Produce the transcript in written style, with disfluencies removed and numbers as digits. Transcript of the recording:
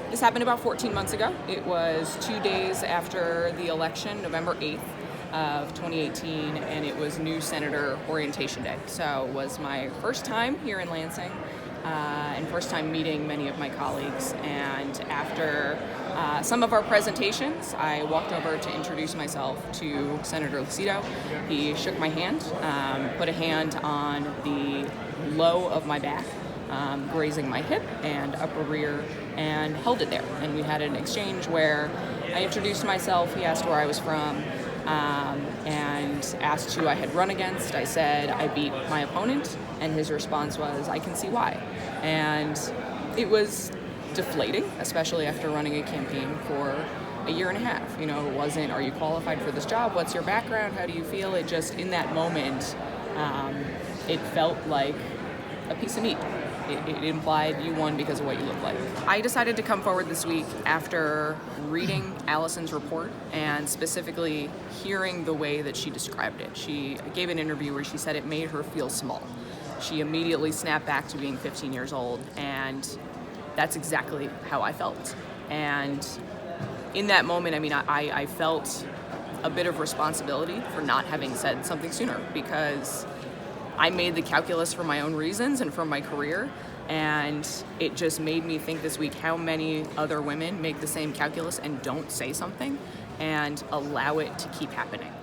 This happened about 14 months ago. It was 2 days after the election, November 8th of 2018, and it was new senator orientation day. So it was my first time here in Lansing and first time meeting many of my colleagues. And after some of our presentations, I walked over to introduce myself to Senator Lucido. He shook my hand, put a hand on the low of my back, grazing my hip and upper rear, and held it there. And we had an exchange where I introduced myself, he asked where I was from, and asked who I had run against. I said I beat my opponent, and his response was, "I can see why." And it was deflating, especially after running a campaign for a year and a half. You know, it wasn't, are you qualified for this job? What's your background? How do you feel? It just, in that moment, it felt like a piece of meat. It implied you won because of what you look like. I decided to come forward this week after reading Allison's report and specifically hearing the way that she described it. She gave an interview where she said it made her feel small. She immediately snapped back to being 15 years old, and that's exactly how I felt. And in that moment, I mean, I felt a bit of responsibility for not having said something sooner, because I made the calculus for my own reasons and for my career, and it just made me think this week how many other women make the same calculus and don't say something and allow it to keep happening.